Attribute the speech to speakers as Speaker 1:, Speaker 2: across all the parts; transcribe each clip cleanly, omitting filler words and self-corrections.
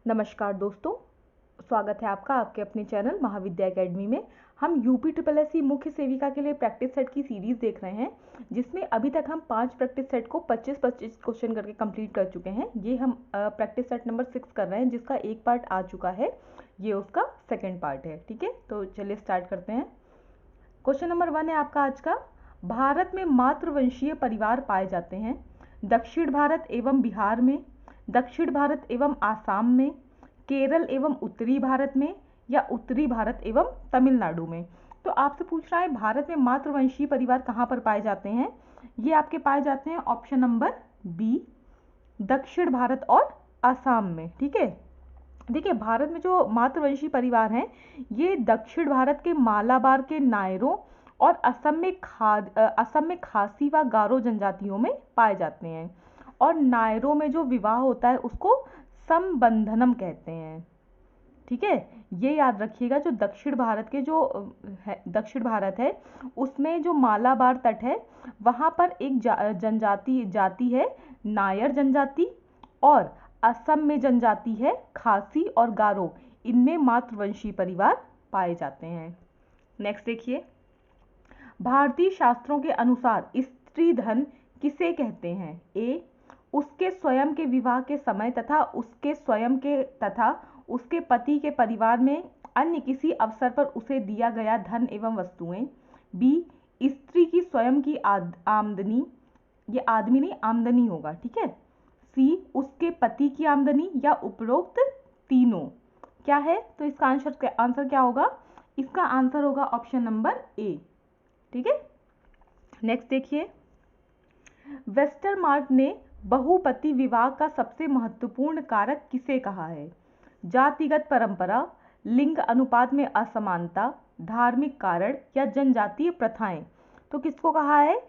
Speaker 1: नमस्कार दोस्तों, स्वागत है आपका आपके अपने चैनल महाविद्या एकेडमी में। हम यूपी ट्रिपल एस सी मुख्य सेविका के लिए प्रैक्टिस सेट की सीरीज़ देख रहे हैं, जिसमें अभी तक हम 5 प्रैक्टिस सेट को 25-25 क्वेश्चन करके कंप्लीट कर चुके हैं। ये हम प्रैक्टिस सेट नंबर 6 कर रहे हैं, जिसका एक पार्ट आ चुका है, ये उसका सेकेंड पार्ट है। ठीक है, तो चलिए स्टार्ट करते हैं। क्वेश्चन नंबर 1 है आपका आज का। भारत में मातृवंशीय परिवार पाए जाते हैं दक्षिण भारत एवं बिहार में, दक्षिण भारत एवं आसाम में, केरल एवं उत्तरी भारत में, या उत्तरी भारत एवं तमिलनाडु में। तो आपसे पूछ रहा है भारत में मातृवंशीय परिवार कहाँ पर पाए जाते हैं। ये आपके पाए जाते हैं ऑप्शन नंबर बी, दक्षिण भारत और आसाम में। ठीक है, देखिए भारत में जो मातृवंशीय परिवार हैं, ये दक्षिण भारत के मालाबार के नायरों और असम में खासी व गारो जनजातियों में पाए जाते हैं। और नायरों में जो विवाह होता है उसको संबंधनम कहते हैं। ठीक है, ये याद रखिएगा। जो दक्षिण भारत के जो दक्षिण भारत है, उसमें जो मालाबार तट है, वहाँ पर एक जाति है नायर जनजाति, और असम में जनजाति है खासी और गारो। इनमें मातृवंशीय परिवार पाए जाते हैं। नेक्स्ट देखिए, भारतीय शास्त्रों के अनुसार स्त्री धन किसे कहते हैं। ए, उसके स्वयं के विवाह के समय तथा उसके पति के परिवार में अन्य किसी अवसर पर उसे दिया गया धन एवं वस्तुएं। बी, स्त्री की स्वयं की आमदनी, ये आदमी नहीं आमदनी होगा। ठीक है। सी, उसके पति की आमदनी, या उपरोक्त तीनों। क्या है, तो इसका आंसर क्या होगा। इसका आंसर होगा ऑप्शन नंबर ए। ठीक है, नेक्स्ट देखिए, वेस्टरमार्क ने बहुपति विवाह का सबसे महत्वपूर्ण कारक किसे कहा है। जातिगत परंपरा, लिंग अनुपात में असमानता, धार्मिक कारण, या जनजातीय प्रथाएं। तो किसको कहा है,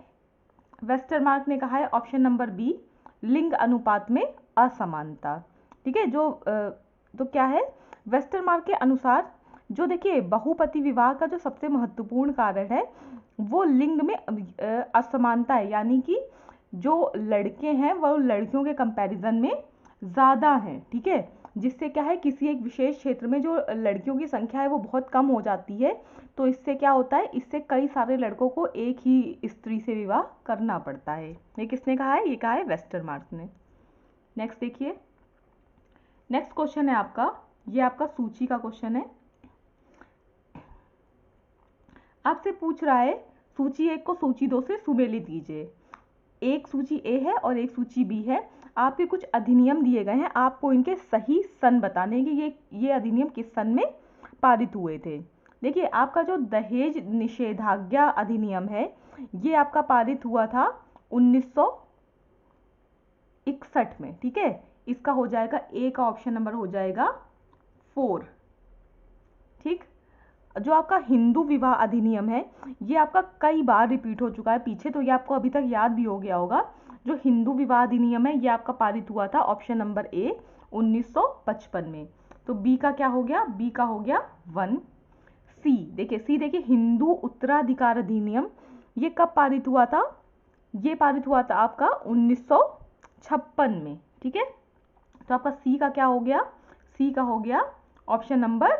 Speaker 1: वेस्टरमार्क ने कहा है ऑप्शन नंबर बी, लिंग अनुपात में असमानता। ठीक है, तो क्या है, वेस्टरमार्क के अनुसार जो देखिए बहुपति विवाह का जो सबसे महत्वपूर्ण कारण है वो लिंग में असमानता है, यानी कि जो लड़के हैं वो लड़कियों के कंपैरिजन में ज़्यादा हैं। ठीक है, जिससे क्या है, किसी एक विशेष क्षेत्र में जो लड़कियों की संख्या है वो बहुत कम हो जाती है। तो इससे क्या होता है, इससे कई सारे लड़कों को एक ही स्त्री से विवाह करना पड़ता है। ये किसने कहा है, ये कहा है वेस्टरमार्क ने। नेक्स्ट देखिए, नेक्स्ट क्वेश्चन है आपका, ये आपका सूची का क्वेश्चन है। आपसे पूछ रहा है सूची 1 को सूची 2 से सुमेलित कीजिए। एक सूची ए है और एक सूची बी है। आपके कुछ अधिनियम दिए गए हैं, आपको इनके सही सन बताने कि ये अधिनियम किस सन में पारित हुए थे। देखिए आपका जो दहेज निषेधाज्ञा अधिनियम है, ये आपका पारित हुआ था 1961 में। ठीक है, इसका हो जाएगा ए का ऑप्शन नंबर हो जाएगा 4। ठीक, जो आपका हिंदू विवाह अधिनियम है, ये आपका कई बार रिपीट हो चुका है पीछे, तो ये आपको अभी तक याद भी हो गया होगा। जो हिंदू विवाह अधिनियम है ये आपका पारित हुआ था ऑप्शन नंबर ए 1955 में। तो बी का क्या हो गया, बी का हो गया 1। सी देखिए हिंदू उत्तराधिकार अधिनियम, ये कब पारित हुआ था, ये पारित हुआ था आपका 1956 में। ठीक है, तो आपका सी का क्या हो गया, सी का हो गया ऑप्शन नंबर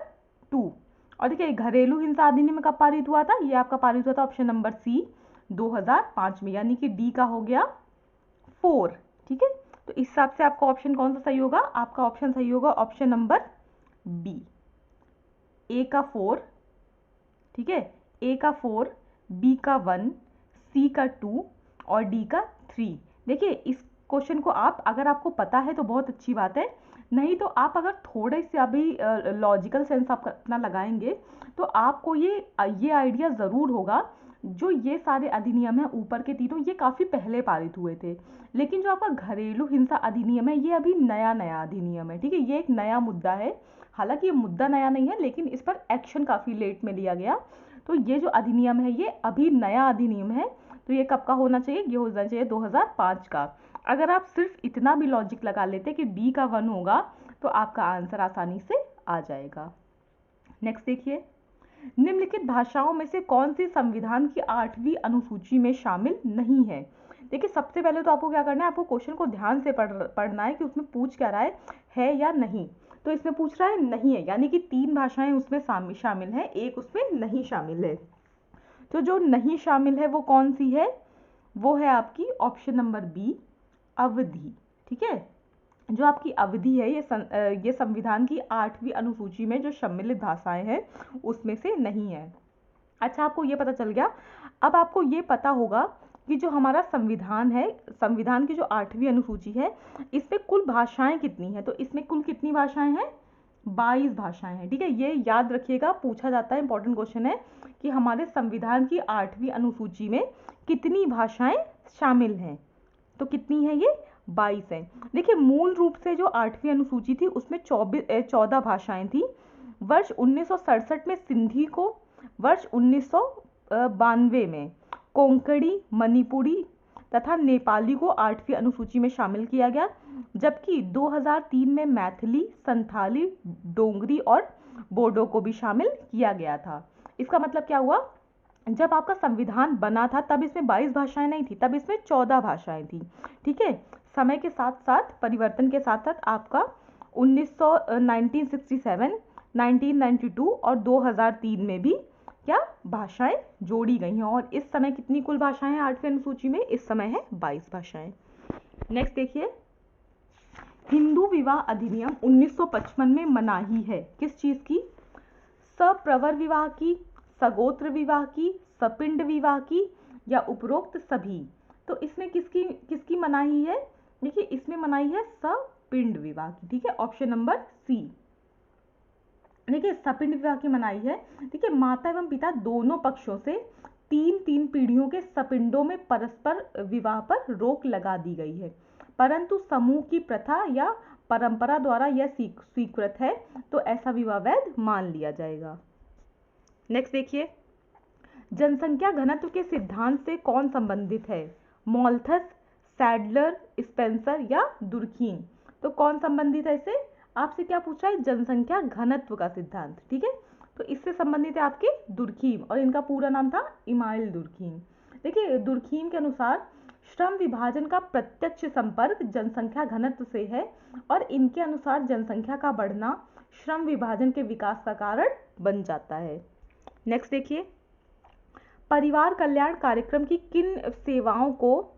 Speaker 1: 2। और देखिए घरेलू हिंसा अधिनियम कब पारित हुआ था, ये आपका पारित हुआ था ऑप्शन नंबर सी 2005 में, यानी कि डी का हो गया 4। ठीक है, तो इस हिसाब से आपका ऑप्शन कौन सा सही होगा, आपका ऑप्शन सही होगा ऑप्शन नंबर बी, ए का 4। ठीक है, ए का 4, बी का 1, सी का 2 और डी का 3। देखिए इस क्वेश्चन को आप अगर आपको पता है तो बहुत अच्छी बात है, नहीं तो आप अगर थोड़े से अभी लॉजिकल सेंस आप अपना लगाएंगे तो आपको ये आइडिया ज़रूर होगा। जो ये सारे अधिनियम हैं ऊपर के तीनों, ये काफ़ी पहले पारित हुए थे, लेकिन जो आपका घरेलू हिंसा अधिनियम है ये अभी नया नया अधिनियम है। ठीक है, ये एक नया मुद्दा है, हालांकि ये मुद्दा नया नहीं है लेकिन इस पर एक्शन काफ़ी लेट में लिया गया। तो ये जो अधिनियम है ये अभी नया अधिनियम है, तो ये कब का होना चाहिए, ये होना चाहिए 2005 का। अगर आप सिर्फ इतना भी लॉजिक लगा लेते कि डी का 1 होगा तो आपका आंसर आसानी से आ जाएगा। नेक्स्ट देखिए, निम्नलिखित भाषाओं में से कौन सी संविधान की 8वीं अनुसूची में शामिल नहीं है। देखिए सबसे पहले तो आपको क्या करना है, आपको क्वेश्चन को ध्यान से पढ़ना है कि उसमें पूछ क्या रहा है या नहीं। तो इसमें पूछ रहा है नहीं है, यानी कि 3 भाषाएं उसमें शामिल है, एक उसमें नहीं शामिल है। तो जो नहीं शामिल है वो कौन सी है, वो है आपकी ऑप्शन नंबर बी, अवधि। ठीक है, जो आपकी अवधि है ये संविधान की 8वीं अनुसूची में जो सम्मिलित भाषाएं हैं उसमें से नहीं है। अच्छा, आपको ये पता चल गया। अब आपको ये पता होगा कि जो हमारा संविधान है, संविधान की जो 8वीं अनुसूची है, इसमें कुल भाषाएं कितनी हैं। तो इसमें कुल कितनी भाषाएं हैं, 22 भाषाएं हैं। ठीक है, ये याद रखिएगा, पूछा जाता है, इंपॉर्टेंट क्वेश्चन है कि हमारे संविधान की 8वीं अनुसूची में कितनी भाषाएं शामिल हैं। तो कितनी है ये, 22 है। देखिए, मूल रूप से जो 8वीं अनुसूची थी उसमें 14 भाषाएं थी। वर्ष 1967 में सिंधी को, वर्ष 1992 में कोंकणी, मणिपुरी तथा नेपाली को 8वीं अनुसूची में शामिल किया गया, जबकि 2003 में मैथिली, संथाली, डोंगरी और बोडो को भी शामिल किया गया था। इसका मतलब क्या हुआ, जब आपका संविधान बना था तब इसमें 22 भाषाएं नहीं थी, तब इसमें 14 भाषाएं थी। ठीक है, समय के साथ साथ, परिवर्तन के साथ साथ आपका 1967, 1992 और 2003 में भी क्या भाषाएं जोड़ी गई हैं, और इस समय कितनी कुल भाषाएं हैं 8वीं अनुसूची में, इस समय है 22 भाषाएं। नेक्स्ट देखिए, हिंदू विवाह अधिनियम 1955 में मनाही है किस चीज की, सप्रवर विवाह की, सगोत्र विवाह की, सपिंड विवाह की या उपरोक्त सभी। तो इसमें किसकी किसकी मनाही है, देखिए इसमें मनाही है सपिंड विवाह की। ठीक है, ऑप्शन नंबर सी। देखिए, सपिंड विवाह की मनाही है। देखिए, माता एवं पिता दोनों पक्षों से 3 पीढ़ियों के सपिंडों में परस्पर विवाह पर रोक लगा दी गई है, परंतु समूह की प्रथा या परंपरा द्वारा यह स्वीकृत है तो ऐसा विवाह वैध मान लिया जाएगा। नेक्स्ट देखिए, जनसंख्या घनत्व के सिद्धांत से कौन संबंधित है, मॉल्थस, सैडलर, स्पेंसर या दुर्खीम। तो कौन संबंधित है इससे, आपसे क्या पूछ रहा है, जनसंख्या घनत्व का सिद्धांत। ठीक है, तो इससे संबंधित है आपके दुर्खीम, और इनका पूरा नाम था इमाइल दुर्खीम। देखिए, दुर्खीम के अनुसार श्रम विभाजन का प्रत्यक्ष संपर्क जनसंख्या घनत्व से है, और इनके अनुसार जनसंख्या का बढ़ना श्रम विभाजन के विकास का कारण बन जाता है। नेक्स्ट देखिए, परिवार कल्याण कार्यक्रम की किन सेवाओं को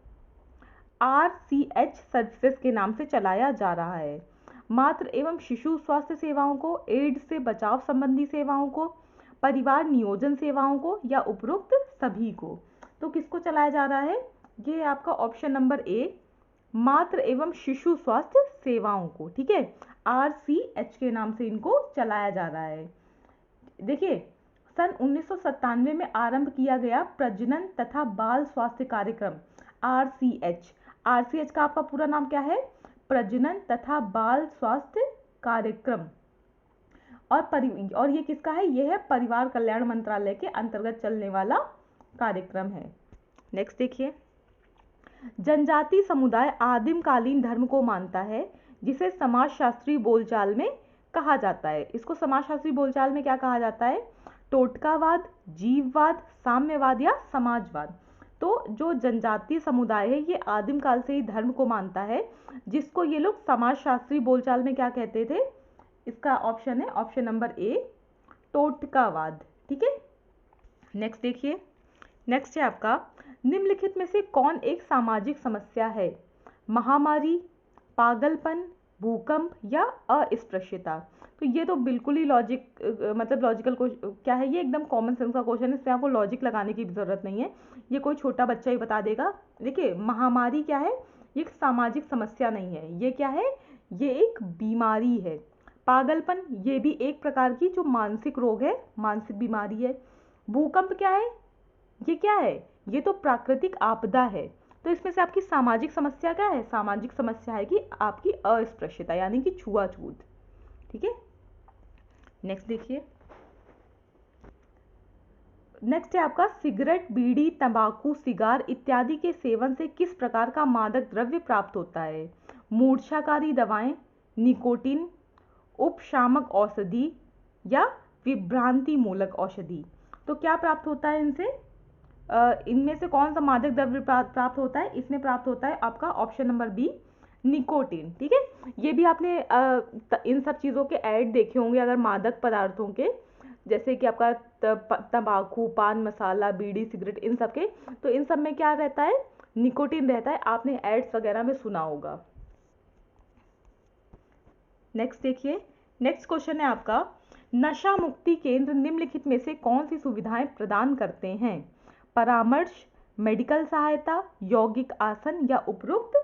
Speaker 1: RCH सर्विसेज के नाम से चलाया जा रहा है, मातृ एवं शिशु स्वास्थ्य सेवाओं को, एड्स से बचाव संबंधी सेवाओं को, परिवार नियोजन सेवाओं को या उपरोक्त सभी को। तो किसको चलाया जा रहा है, ये आपका ऑप्शन नंबर ए, मातृ एवं शिशु स्वास्थ्य सेवाओं को। ठीक है, RCH के नाम से इनको चलाया जा रहा है। देखिए, सन 1997 में आरंभ किया गया प्रजनन तथा बाल स्वास्थ्य कार्यक्रम RCH का आपका पूरा नाम क्या है, प्रजनन तथा बाल स्वास्थ्य कार्यक्रम, और ये किसका है, ये है परिवार कल्याण मंत्रालय के अंतर्गत चलने वाला कार्यक्रम है। नेक्स्ट देखिए, जनजाति समुदाय आदिमकालीन धर्म को मानता है जिसे समाजशास्त्री बोलचाल में कहा जाता है। इसको समाजशास्त्री बोलचाल में क्या कहा जाता है, टोटकावाद, जीववाद, साम्यवाद या समाजवाद। तो जो जनजातीय समुदाय है ये आदिम काल से ही धर्म को मानता है, जिसको ये लोग समाजशास्त्री बोलचाल में क्या कहते थे, इसका ऑप्शन है ऑप्शन नंबर ए, टोटकावाद। ठीक है, नेक्स्ट देखिए, नेक्स्ट है आपका, निम्नलिखित में से कौन एक सामाजिक समस्या है, महामारी, पागलपन, भूकंप या अस्पृश्यता। तो ये तो बिल्कुल ही लॉजिकल क्या है, ये एकदम कॉमन सेंस का क्वेश्चन है, इसमें आपको लॉजिक लगाने की भी जरूरत नहीं है, ये कोई छोटा बच्चा ही बता देगा। देखिए, महामारी क्या है, ये एक सामाजिक समस्या नहीं है, ये क्या है, ये एक बीमारी है। पागलपन, ये भी एक प्रकार की जो मानसिक रोग है, मानसिक बीमारी है। भूकंप क्या है, ये क्या है, ये तो प्राकृतिक आपदा है। तो इसमें से आपकी सामाजिक समस्या क्या है, सामाजिक समस्या है कि आपकी अस्पृश्यता यानी कि छुआछूत। ठीक है, नेक्स्ट देखिए, नेक्स्ट है आपका, सिगरेट, बीड़ी, तंबाकू, सिगार इत्यादि के सेवन से किस प्रकार का मादक द्रव्य प्राप्त होता है, मूर्छाकारी दवाएं, निकोटीन, उपशामक औषधि या विभ्रांति मूलक औषधि। तो क्या प्राप्त होता है इनसे, इनमें से कौन सा मादक द्रव्य प्राप्त होता है, इसमें प्राप्त होता है आपका ऑप्शन नंबर बी, निकोटीन, ठीक है। ये भी आपने इन सब चीज़ों के ऐड देखे होंगे अगर मादक पदार्थों के, जैसे कि आपका तंबाकू, पान मसाला, बीड़ी, सिगरेट, इन सब के, तो इन सब में क्या रहता है, निकोटीन रहता है, आपने एड्स वगैरह में सुना होगा। नेक्स्ट देखिए, नेक्स्ट क्वेश्चन है आपका, नशा मुक्ति केंद्र निम्नलिखित में से कौन सी सुविधाएं प्रदान करते हैं? परामर्श, मेडिकल सहायता, यौगिक आसन या उपरोक्त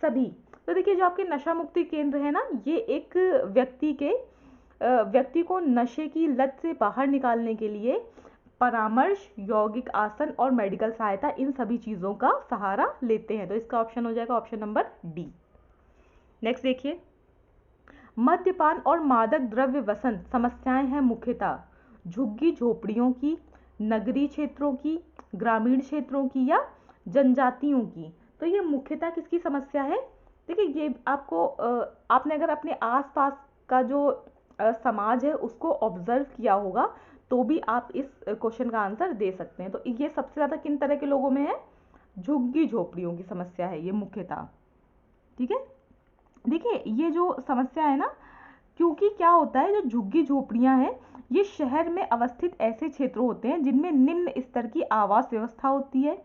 Speaker 1: सभी। तो देखिए जो आपके नशा मुक्ति केंद्र है ना, ये एक व्यक्ति को नशे की लत से बाहर निकालने के लिए परामर्श, यौगिक आसन और मेडिकल सहायता, इन सभी चीज़ों का सहारा लेते हैं। तो इसका ऑप्शन हो जाएगा ऑप्शन नंबर डी। नेक्स्ट देखिए, मद्यपान और मादक द्रव्य व्यसन समस्याएं हैं मुख्यतः झुग्गी झोपड़ियों की, नगरीय क्षेत्रों की, ग्रामीण क्षेत्रों की या जनजातियों की। तो ये मुख्यतः किसकी समस्या है? देखिए ये आपको आपने अगर अपने आसपास का जो समाज है उसको ऑब्जर्व किया होगा तो भी आप इस क्वेश्चन का आंसर दे सकते हैं। तो ये सबसे ज़्यादा किन तरह के लोगों में है? झुग्गी झोपड़ियों की समस्या है ये मुख्यतः, ठीक है। देखिए ये जो समस्या है ना, क्योंकि क्या होता है, जो झुग्गी झोपड़ियां हैं ये शहर में अवस्थित ऐसे क्षेत्र होते हैं जिनमें निम्न स्तर की आवास व्यवस्था होती है।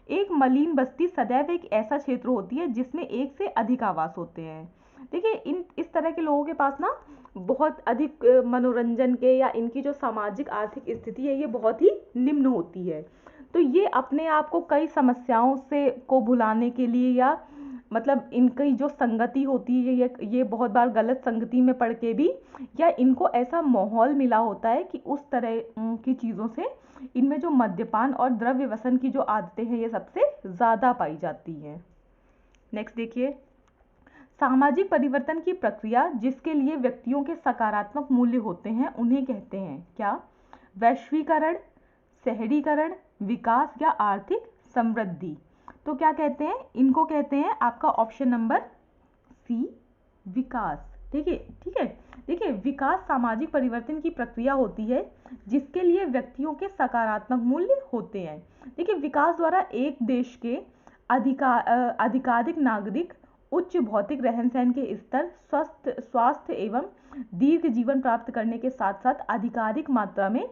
Speaker 1: एक मलिन बस्ती सदैव एक ऐसा क्षेत्र होती है जिसमें एक से अधिक आवास होते हैं। देखिए इन इस तरह के लोगों के पास ना बहुत अधिक मनोरंजन के या इनकी जो सामाजिक आर्थिक स्थिति है ये बहुत ही निम्न होती है। तो ये अपने आप को कई समस्याओं से को भुलाने के लिए या मतलब इनकी जो संगति होती है ये बहुत बार गलत संगति में पड़ के भी या इनको ऐसा माहौल मिला होता है कि उस तरह की चीज़ों से इनमें जो मद्यपान और द्रव्य व्यसन की जो आदतें हैं ये सबसे ज़्यादा पाई जाती हैं। नेक्स्ट देखिए, सामाजिक परिवर्तन की प्रक्रिया जिसके लिए व्यक्तियों के सकारात्मक मूल्य होते हैं उन्हें कहते हैं क्या? वैश्वीकरण, शहरीकरण, विकास या आर्थिक समृद्धि। तो क्या कहते हैं? इनको कहते हैं आपका ऑप्शन नंबर सी, विकास। ठीक है, ठीक है। देखिए विकास सामाजिक परिवर्तन की प्रक्रिया होती है जिसके लिए व्यक्तियों के सकारात्मक मूल्य होते हैं। देखिए विकास द्वारा एक देश के अधिकाधिक नागरिक उच्च भौतिक रहन सहन के स्तर, स्वास्थ्य एवं दीर्घ जीवन प्राप्त करने के साथ साथ अधिकाधिक मात्रा में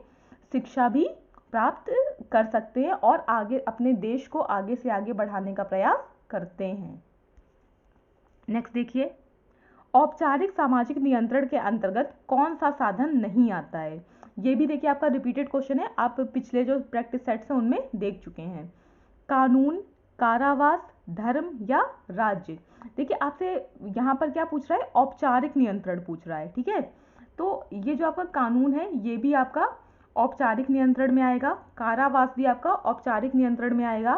Speaker 1: शिक्षा भी प्राप्त कर सकते हैं और आगे अपने देश को आगे से आगे बढ़ाने का प्रयास करते हैं। नेक्स्ट देखिए, औपचारिक सामाजिक नियंत्रण के अंतर्गत कौन सा साधन नहीं आता है? ये भी देखिए आपका रिपीटेड क्वेश्चन है, आप पिछले जो प्रैक्टिस सेट्स हैं उनमें देख चुके हैं। कानून, कारावास, धर्म या राज्य। देखिए आपसे यहाँ पर क्या पूछ रहा है? औपचारिक नियंत्रण पूछ रहा है, ठीक है। तो ये जो आपका कानून है ये भी आपका औपचारिक नियंत्रण में आएगा, कारावास भी आपका औपचारिक नियंत्रण में आएगा,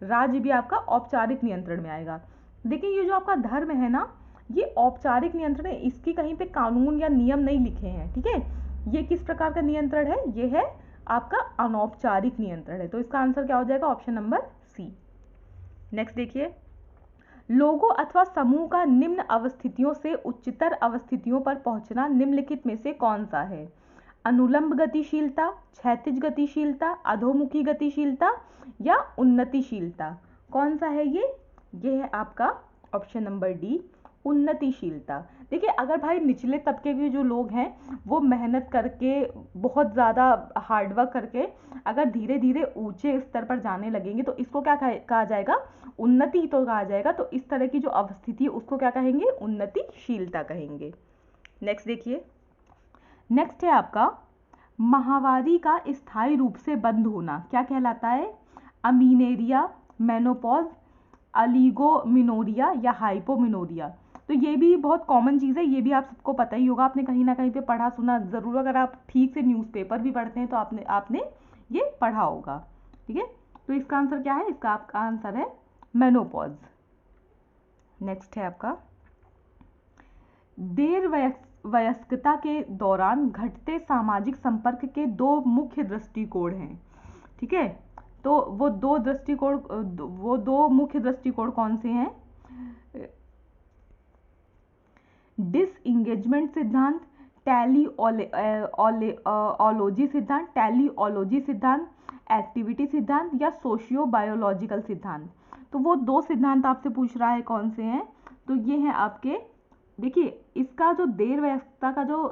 Speaker 1: राज्य भी आपका औपचारिक नियंत्रण में आएगा। देखिए ये जो आपका धर्म है ना, ये औपचारिक नियंत्रण है, इसकी कहीं पे कानून या नियम नहीं लिखे हैं, ठीक है। ये किस प्रकार का नियंत्रण है? ये है आपका अनौपचारिक नियंत्रण है। तो इसका आंसर क्या हो जाएगा? ऑप्शन नंबर सी। नेक्स्ट देखिए, लोगों अथवा समूह का निम्न अवस्थितियों से उच्चतर अवस्थितियों पर पहुंचना निम्नलिखित में से कौन सा है? अनुलंब गतिशीलता, क्षैतिज गतिशीलता, अधोमुखी गतिशीलता या उन्नतिशीलता। कौन सा है ये? ये है आपका ऑप्शन नंबर डी, उन्नतिशीलता। देखिए अगर भाई निचले तबके के जो लोग हैं वो मेहनत करके बहुत ज़्यादा हार्डवर्क करके अगर धीरे धीरे ऊंचे स्तर पर जाने लगेंगे तो इसको क्या कहा जाएगा? उन्नति तो कहा जाएगा। तो इस तरह की जो अवस्थिति है उसको क्या कहेंगे? उन्नतिशीलता कहेंगे। नेक्स्ट देखिए, नेक्स्ट है आपका माहवारी का स्थायी रूप से बंद होना क्या कहलाता है? अमीनेरिया, मेनोपॉज, अलीगोमिनोरिया या हाइपोमिनोरिया। तो ये भी बहुत कॉमन चीज़ है, ये भी आप सबको पता ही होगा, आपने कहीं ना कहीं पे पढ़ा सुना ज़रूर, अगर आप ठीक से न्यूज़पेपर भी पढ़ते हैं तो आपने ये पढ़ा होगा, ठीक है। तो इसका आंसर क्या है? इसका आपका आंसर है मेनोपॉज। नेक्स्ट है आपका देर वयस्कता के दौरान घटते सामाजिक संपर्क के दो मुख्य दृष्टिकोण हैं, ठीक है। तो वो दो मुख्य दृष्टिकोण कौन से हैं? डिसएंगेजमेंट सिद्धांत, टेलीओलॉजी सिद्धांत, टेलीओलॉजी सिद्धांत, एक्टिविटी सिद्धांत या सोशियो बायोलॉजिकल सिद्धांत। तो वो दो सिद्धांत आपसे पूछ रहा है कौन से हैं? तो ये है आपके, देखिए इसका जो देर वयस्कता का जो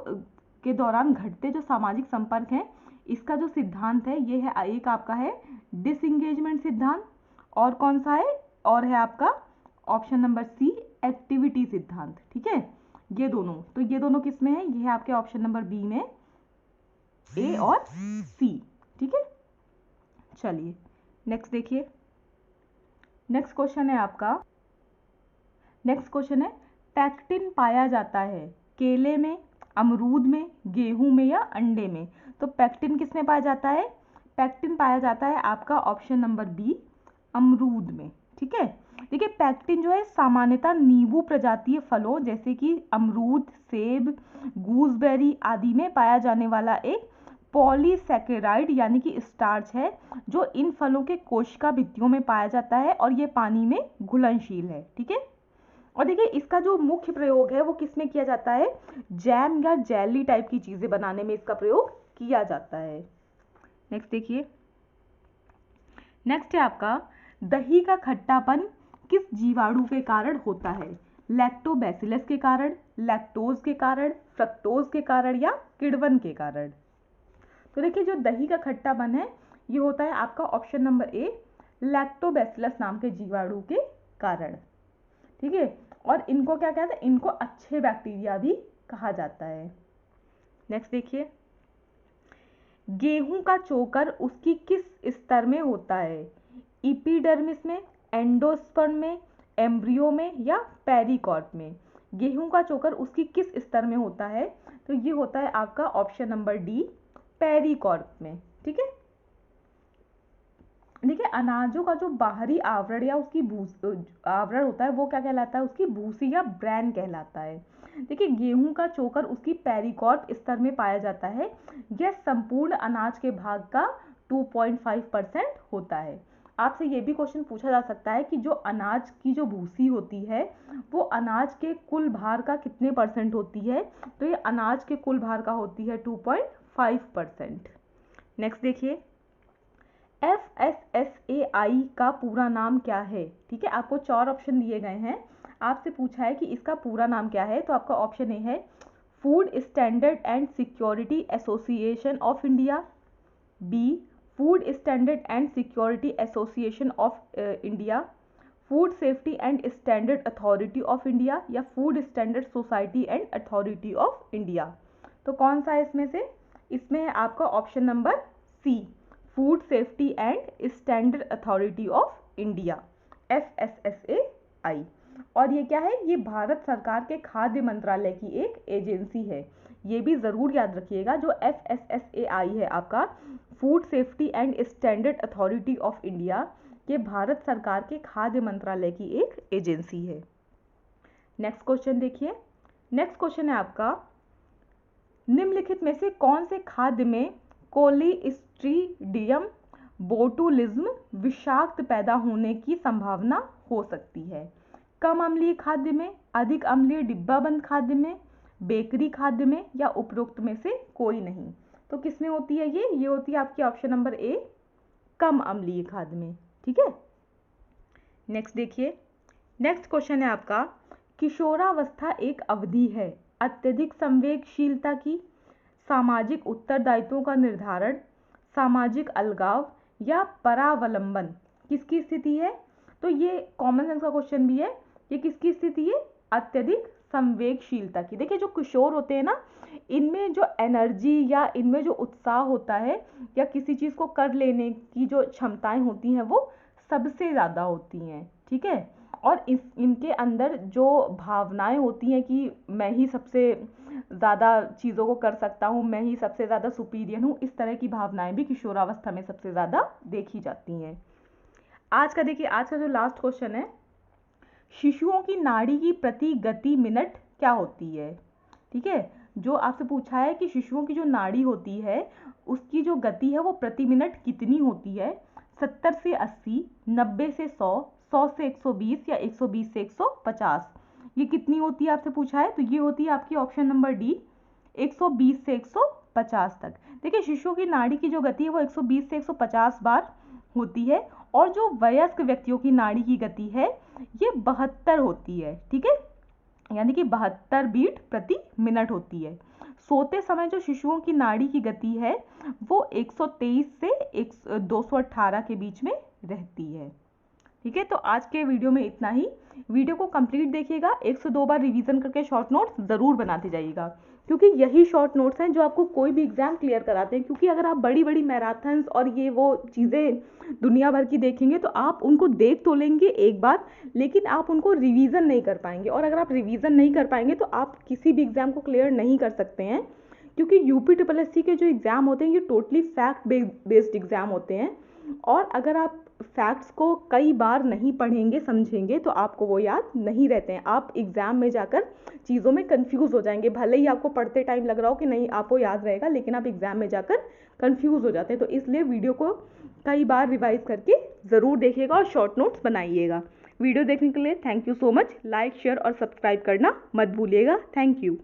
Speaker 1: के दौरान घटते जो सामाजिक संपर्क हैं, इसका जो सिद्धांत है ये है, एक आपका है डिसएंगेजमेंट सिद्धांत, और कौन सा है, और है आपका ऑप्शन नंबर सी एक्टिविटी सिद्धांत। ठीक है, ये दोनों, तो ये दोनों किस में है, ये है आपके ऑप्शन नंबर बी में, ए और सी। ठीक है, चलिए नेक्स्ट देखिए, नेक्स्ट क्वेश्चन है आपका, नेक्स्ट क्वेश्चन है पैक्टिन पाया जाता है केले में, अमरूद में, गेहूं में या अंडे में। तो पैक्टिन किस में पाया जाता है, पैक्टिन पाया जाता है आपका ऑप्शन नंबर बी अमरूद में। ठीक है, देखिए पैक्टिन जो है सामान्यतः नींबू प्रजातीय फलों जैसे कि अमरूद, सेब, गूसबेरी आदि में पाया जाने वाला एक पॉलीसैकेराइड यानी कि स्टार्च है, जो इन फलों के कोशिका भित्तियों में पाया जाता है और ये पानी में घुलनशील है। ठीक है, और देखिए इसका जो मुख्य प्रयोग है वो किस में किया जाता है, जैम या जेली टाइप की चीजें बनाने में इसका प्रयोग किया जाता है। नेक्स्ट देखिए, नेक्स्ट है आपका दही का खट्टापन किस जीवाणु के कारण होता है, लैक्टोबैसिलस के कारण, लैक्टोज के कारण, फ्रक्टोज के कारण या किण्वन के कारण। तो देखिए जो दही का खट्टापन है ये होता है आपका ऑप्शन नंबर ए लैक्टोबैसिलस नाम के जीवाणु के कारण। ठीक है, और इनको क्या कहते हैं, इनको अच्छे बैक्टीरिया भी कहा जाता है। नेक्स्ट देखिए, गेहूं का चोकर उसकी किस स्तर में होता है, इपिडर्मिस में, एंडोस्पर्म में, एम्ब्रियो में या पेरिकॉर्प में। गेहूं का चोकर उसकी किस स्तर में होता है, तो ये होता है आपका ऑप्शन नंबर डी पेरिकॉर्प में। ठीक है, देखिए अनाजों का जो बाहरी आवरण या उसकी आवरण होता है वो क्या कहलाता है, उसकी भूसी या ब्रैन कहलाता है। देखिए गेहूं का चोकर उसकी पेरिकॉर्प स्तर में पाया जाता है, यह संपूर्ण अनाज के भाग का 2.5% होता है। आपसे ये भी क्वेश्चन पूछा जा सकता है कि जो अनाज की जो भूसी होती है वो अनाज के कुल भार का कितने परसेंट होती है, तो ये अनाज के कुल भार का होती है 2.5%। नेक्स्ट देखिए, FSSAI का पूरा नाम क्या है। ठीक है, आपको 4 ऑप्शन दिए गए हैं, आपसे पूछा है कि इसका पूरा नाम क्या है, तो आपका ऑप्शन ए है food standard and security association of India, B food standard and security association of India, food safety and standard authority of India या food standard society and authority of India. तो कौन सा है इसमें से, इसमें है आपका option number C food safety and standard authority of India, FSSAI। और ये क्या है, ये भारत सरकार के खाद्य मंत्रालय की एक एजेंसी है। ये भी ज़रूर याद रखिएगा, जो FSSAI है आपका food safety and standard authority of India, ये भारत सरकार के खाद्य मंत्रालय की एक एजेंसी है। नेक्स्ट क्वेश्चन देखिए, नेक्स्ट क्वेश्चन है आपका निम्नलिखित में से कौन से खाद्य में कोलिस्ट्रीडियम बोटुलिज्म विषाक्त पैदा होने की संभावना हो सकती है, कम अम्लीय खाद्य में, अधिक अम्लीय डिब्बाबंद खाद्य में, बेकरी खाद्य में या उपरोक्त में से कोई नहीं। तो किसमें होती है ये होती है आपकी ऑप्शन नंबर ए कम अम्लीय खाद्य में। ठीक है, नेक्स्ट देखिए, नेक्स्ट क्वेश्चन है आपका किशोरावस्था एक अवधि है अत्यधिक संवेगशीलता की, सामाजिक उत्तरदायित्वों का निर्धारण, सामाजिक अलगाव या परावलंबन किसकी स्थिति है। तो ये कॉमन सेंस का क्वेश्चन भी है, ये किसकी स्थिति है, अत्यधिक संवेगशीलता की। देखिए जो किशोर होते हैं ना, इनमें जो एनर्जी या इनमें जो उत्साह होता है या किसी चीज़ को कर लेने की जो क्षमताएं होती हैं वो सबसे ज़्यादा होती हैं। ठीक है, और इनके अंदर जो भावनाएं होती हैं कि मैं ही सबसे ज़्यादा चीज़ों को कर सकता हूँ, मैं ही सबसे ज़्यादा सुपीरियर हूँ, इस तरह की भावनाएं भी किशोरावस्था में सबसे ज़्यादा देखी जाती हैं। आज का देखिए, आज का जो लास्ट क्वेश्चन है, शिशुओं की नाड़ी की प्रति गति मिनट क्या होती है। ठीक है, जो आपसे पूछा है कि शिशुओं की जो नाड़ी होती है उसकी जो गति है वो प्रति मिनट कितनी होती है, 70 से 80, 90 से 100, 100 से 120 या 120 से 150, ये कितनी होती है आपसे पूछा है। तो ये होती है आपकी ऑप्शन नंबर डी 120 से 150 तक। देखिए शिशुओं की नाड़ी की जो गति है वो 120 से 150 बार होती है, और जो वयस्क व्यक्तियों की नाड़ी की गति है ये 72 होती है। ठीक है, यानी कि 72 बीट प्रति मिनट होती है। सोते समय जो शिशुओं की नाड़ी की गति है वो 123 से 218 के बीच में रहती है। ठीक है, तो आज के वीडियो में इतना ही। वीडियो को कंप्लीट देखिएगा, 1 से 2 बार रिवीजन करके शॉर्ट नोट्स ज़रूर बनाते जाइएगा, क्योंकि यही शॉर्ट नोट्स हैं जो आपको कोई भी एग्जाम क्लियर कराते हैं। क्योंकि अगर आप बड़ी बड़ी मैराथन्स और ये वो चीज़ें दुनिया भर की देखेंगे तो आप उनको देख तो लेंगे एक बार, लेकिन आप उनको रिवीजन नहीं कर पाएंगे, और अगर आप रिवीजन नहीं कर पाएंगे तो आप किसी भी एग्जाम को क्लियर नहीं कर सकते हैं। क्योंकि UPSSC के जो एग्ज़ाम होते हैं ये टोटली फैक्ट बेस्ड एग्ज़ाम होते हैं, और अगर आप फैक्ट्स को कई बार नहीं पढ़ेंगे समझेंगे तो आपको वो याद नहीं रहते हैं। आप एग्ज़ाम में जाकर चीज़ों में कंफ्यूज हो जाएंगे, भले ही आपको पढ़ते टाइम लग रहा हो कि नहीं आपको याद रहेगा, लेकिन आप एग्ज़ाम में जाकर कंफ्यूज हो जाते हैं। तो इसलिए वीडियो को कई बार रिवाइज करके ज़रूर देखिएगा और शॉर्ट नोट्स बनाइएगा। वीडियो देखने के लिए thank you so much. Like, share और सब्सक्राइब करना मत भूलिएगा। Thank you.